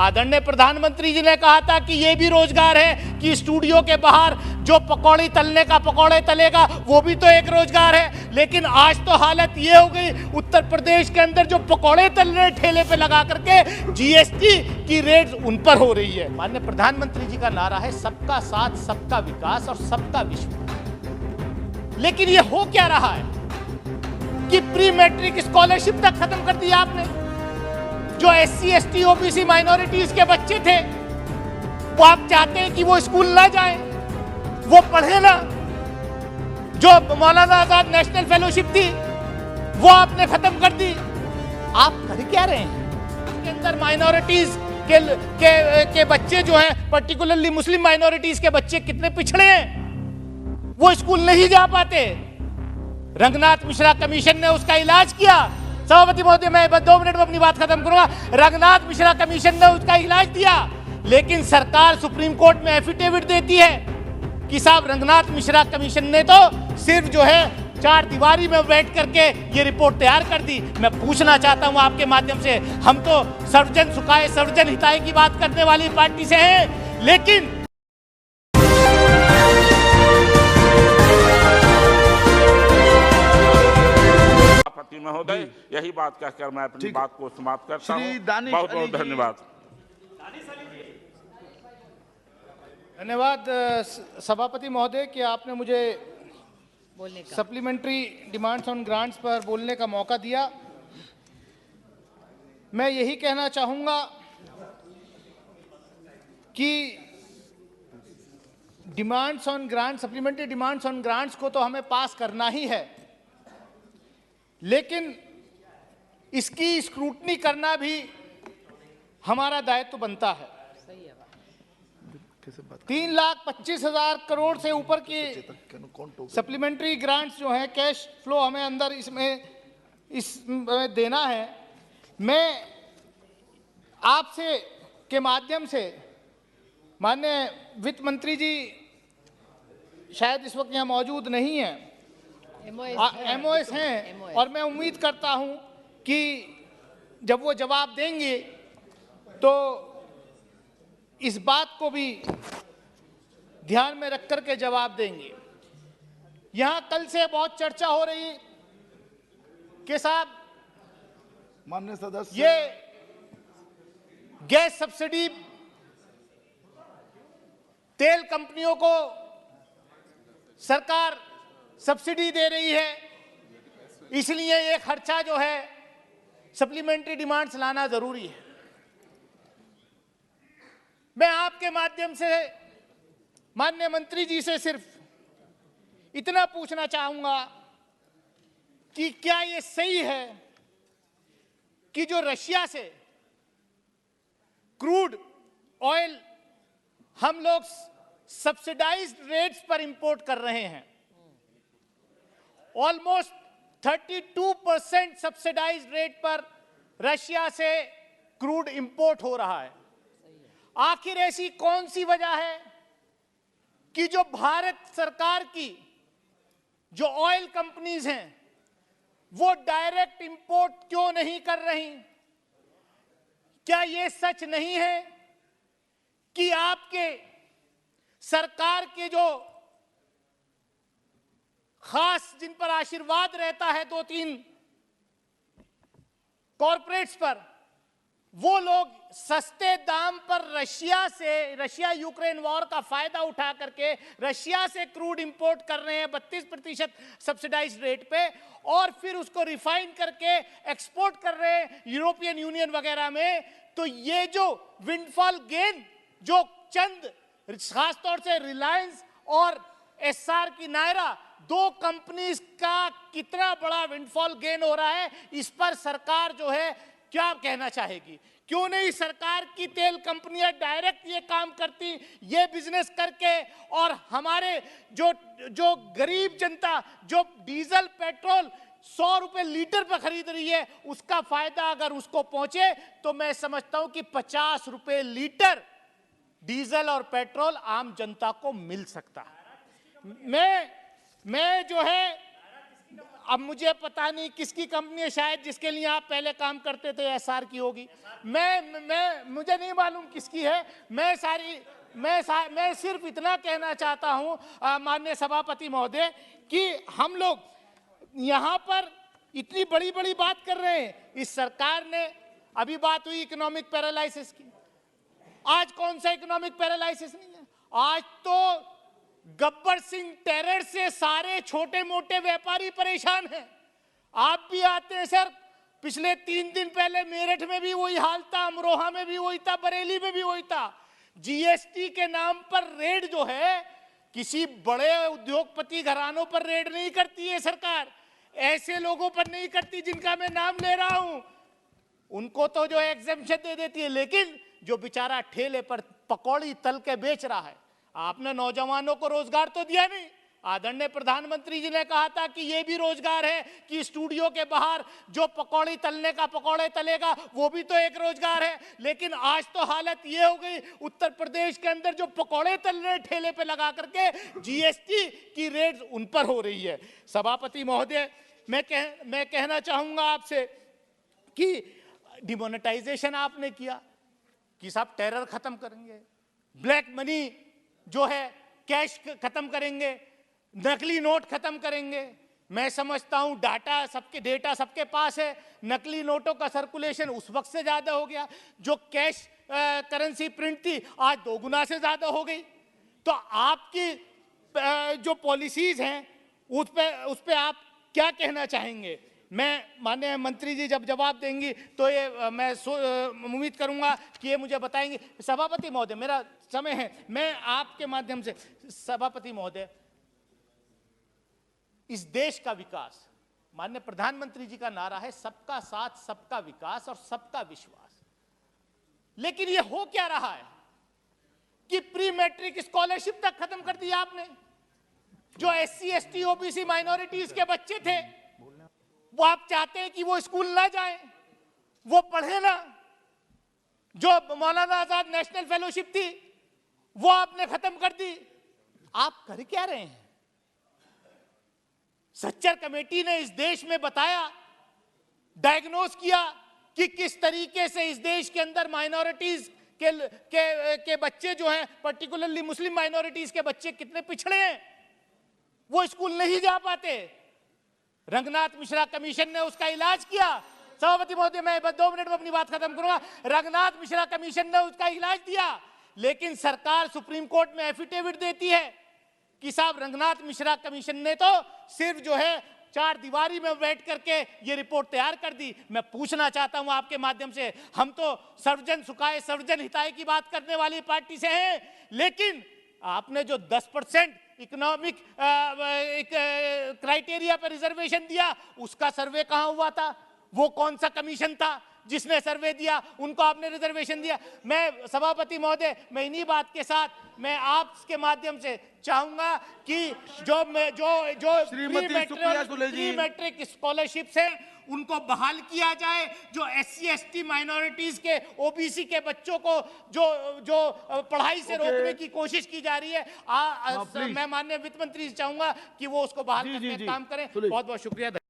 आदरणीय प्रधानमंत्री जी ने कहा था कि ये भी रोजगार है कि स्टूडियो के बाहर जो पकौड़ी तलने का पकौड़े तलेगा वो भी तो एक रोजगार है। लेकिन आज तो हालत ये हो गई, उत्तर प्रदेश के अंदर जो पकौड़े तल रहे ठेले पे लगा करके जीएसटी की रेट उन पर हो रही है। माननीय प्रधानमंत्री जी का नारा है सबका साथ, सबका विकास और सबका विश्वास। लेकिन ये हो क्या रहा है कि प्री मैट्रिक स्कॉलरशिप तक खत्म कर दिया आपने। जो SC ST OBC माइनॉरिटीज के बच्चे थे वो आप चाहते हैं कि वो स्कूल ना जाएं, वो पढ़े ना। जो मौलाना आजाद नेशनल फेलोशिप थी वो आपने खत्म कर दी। आप कर क्या रहे हैं? के अंदर माइनॉरिटीज के बच्चे जो हैं, पर्टिकुलरली मुस्लिम माइनॉरिटीज के बच्चे कितने पिछड़े हैं, वो स्कूल नहीं जा पाते। रंगनाथ मिश्रा कमीशन ने उसका इलाज किया। सभापति महोदय, मैं 2 मिनट में अपनी बात खत्म करूंगा। रंगनाथ मिश्रा कमीशन ने उसका इलाज दिया, लेकिन सरकार सुप्रीम कोर्ट में एफिडेविट देती है कि साहब रंगनाथ मिश्रा कमीशन ने तो सिर्फ जो है 4 दीवारी में बैठ करके ये रिपोर्ट तैयार कर दी। मैं पूछना चाहता हूं आपके माध्यम से, हम तो सर्वजन सुखाए सर्वजन हिताय की बात करने वाली पार्टी से हैं, लेकिन महोदय यही बात कहकर मैं अपनी बात को समाप्त करता हूं। बहुत बहुत धन्यवाद। धन्यवाद सभापति महोदय कि आपने मुझे सप्लीमेंट्री डिमांड्स ऑन ग्रांट्स पर बोलने का मौका दिया। मैं यही कहना चाहूंगा कि demands on grant, supplementary demands on grants को तो हमें पास करना ही है, लेकिन इसकी स्क्रूटनी करना भी हमारा दायित्व बनता है। 3,25,000 करोड़ से ऊपर की सप्लीमेंट्री ग्रांट्स जो हैं, कैश फ्लो हमें अंदर इसमें देना है। मैं आपसे के माध्यम से, माननीय वित्त मंत्री जी शायद इस वक्त यहाँ मौजूद नहीं हैं, MOS हैं, और मैं उम्मीद करता हूं कि जब वो जवाब देंगे तो इस बात को भी ध्यान में रख कर के जवाब देंगे। यहां कल से बहुत चर्चा हो रही कि साहब माननीय सदस्य, ये गैस सब्सिडी तेल कंपनियों को सरकार सब्सिडी दे रही है, इसलिए ये खर्चा जो है सप्लीमेंट्री डिमांड्स लाना जरूरी है। मैं आपके माध्यम से माननीय मंत्री जी से सिर्फ इतना पूछना चाहूंगा कि क्या ये सही है कि जो रशिया से क्रूड ऑयल हम लोग सब्सिडाइज्ड रेट्स पर इंपोर्ट कर रहे हैं, ऑलमोस्ट 32% सब्सिडाइज्ड रेट पर रशिया से क्रूड इंपोर्ट हो रहा है। आखिर ऐसी कौन सी वजह है कि जो भारत सरकार की जो ऑयल कंपनीज हैं वो डायरेक्ट इंपोर्ट क्यों नहीं कर रही? क्या यह सच नहीं है कि आपके सरकार के जो खास जिन पर आशीर्वाद रहता है 2-3 कॉरपोरेट्स पर, वो लोग सस्ते दाम पर रशिया यूक्रेन वॉर का फायदा उठा करके रशिया से क्रूड इंपोर्ट कर रहे हैं 32% सब्सिडाइज्ड रेट पे, और फिर उसको रिफाइन करके एक्सपोर्ट कर रहे हैं यूरोपियन यूनियन वगैरह में। तो ये जो विंडफॉल गेन जो चंद खासतौर से रिलायंस और एसआर की नायरा 2 कंपनीज का कितना बड़ा विंडफॉल गेन हो रहा है, इस पर सरकार जो है क्या कहना चाहेगी? क्यों नहीं सरकार की तेल कंपनियां डायरेक्ट ये काम करती, ये बिजनेस करके, और हमारे जो गरीब जनता जो डीजल पेट्रोल 100 रुपए लीटर पर खरीद रही है, उसका फायदा अगर उसको पहुंचे तो मैं समझता हूं कि 50 रुपए लीटर डीजल और पेट्रोल आम जनता को मिल सकता है। मैं जो है अब मुझे पता नहीं किसकी कंपनी है, शायद जिसके लिए आप पहले काम करते थे एसआर की होगी, मुझे नहीं मालूम किसकी है। मैं सिर्फ इतना कहना चाहता हूं माननीय सभापति महोदय कि हम लोग यहां पर इतनी बड़ी बड़ी बात कर रहे हैं। इस सरकार ने, अभी बात हुई इकोनॉमिक पैरालाइसिस की, आज कौन सा इकोनॉमिक पैरालाइसिस नहीं है। आज तो गब्बर सिंह टेरर से सारे छोटे मोटे व्यापारी परेशान हैं। आप भी आते हैं सर, पिछले 3 दिन पहले मेरठ में भी वही हाल था, अमरोहा में भी वही था, बरेली में भी वही था। जीएसटी के नाम पर रेड जो है, किसी बड़े उद्योगपति घरानों पर रेड नहीं करती है सरकार, ऐसे लोगों पर नहीं करती जिनका मैं नाम ले रहा हूं। उनको तो जो एग्जेम्पशन दे देती है, लेकिन जो बेचारा ठेले पर पकौड़ी तल के बेच रहा है, आपने नौजवानों को रोजगार तो दिया नहीं। आदरणीय प्रधानमंत्री जी ने कहा था कि ये भी रोजगार है कि स्टूडियो के बाहर जो पकौड़ी तलने का पकौड़े तलेगा, वो भी तो एक रोजगार है। लेकिन आज तो हालत ये हो गई, उत्तर प्रदेश के अंदर जो पकौड़े तल रहे ठेले पे लगा करके जीएसटी की रेट उन पर हो रही है। सभापति महोदय, मैं कहना चाहूंगा आपसे कि डिमोनेटाइजेशन आपने किया कि साहब टेरर खत्म करेंगे, ब्लैक मनी जो है कैश खत्म करेंगे, नकली नोट खत्म करेंगे। मैं समझता हूं डेटा सबके पास है। नकली नोटों का सर्कुलेशन उस वक्त से ज्यादा हो गया, जो कैश करेंसी प्रिंट थी आज 2 गुना से ज्यादा हो गई। तो आपकी जो पॉलिसीज हैं उस पे आप क्या कहना चाहेंगे? मैं माननीय मंत्री जी जब जवाब देंगी तो ये मैं उम्मीद करूंगा कि ये मुझे बताएंगे। सभापति महोदय, मेरा समय है, मैं आपके माध्यम से, सभापति महोदय, इस देश का विकास, माननीय प्रधानमंत्री जी का नारा है सबका साथ, सबका विकास और सबका विश्वास। लेकिन ये हो क्या रहा है कि प्री मैट्रिक स्कॉलरशिप तक खत्म कर दिया आपने। जो SC ST OBC माइनॉरिटीज के बच्चे थे, वो आप चाहते हैं कि वो स्कूल ना जाएं, वो पढ़े ना। जो मौलाना आजाद नेशनल फेलोशिप थी वो आपने खत्म कर दी। आप कर क्या रहे हैं? सच्चर कमेटी ने इस देश में बताया, डायग्नोस किया कि किस तरीके से इस देश के अंदर माइनॉरिटीज के बच्चे जो हैं, पर्टिकुलरली मुस्लिम माइनॉरिटीज के बच्चे कितने पिछड़े हैं, वो स्कूल नहीं जा पाते। रंगनाथ मिश्रा कमीशन ने उसका इलाज किया। सभापति महोदय, मैं बस 2 मिनट में अपनी बात खत्म करूंगा। रंगनाथ मिश्रा कमीशन ने उसका इलाज दिया, लेकिन सरकार सुप्रीम कोर्ट में एफिडेविट देती है कि साहब रंगनाथ मिश्रा कमीशन ने तो सिर्फ जो है 4 दीवारी में बैठ करके ये रिपोर्ट तैयार कर दी। मैं पूछना चाहता हूं आपके माध्यम से, हम तो सर्वजन सुखाए सर्वजन हिताय की बात करने वाली पार्टी से हैं, लेकिन आपने जो 10% इकोनॉमिक क्राइटेरिया पर रिजर्वेशन दिया, उसका सर्वे कहां हुआ था? वो कौन सा कमीशन था जिसने सर्वे दिया? उनको आपने रिजर्वेशन दिया। मैं सभापति महोदय, मैं इन्हीं बात के साथ मैं आपके माध्यम से चाहूंगा कि जो प्री मैट्रिक स्कॉलरशिप है उनको बहाल किया जाए। जो SC ST माइनॉरिटीज के OBC के बच्चों को जो पढ़ाई से रोकने की कोशिश की जा रही है, मैं माननीय वित्त मंत्री से चाहूंगा कि वो उसको बहाल करने का काम करें। बहुत बहुत शुक्रिया।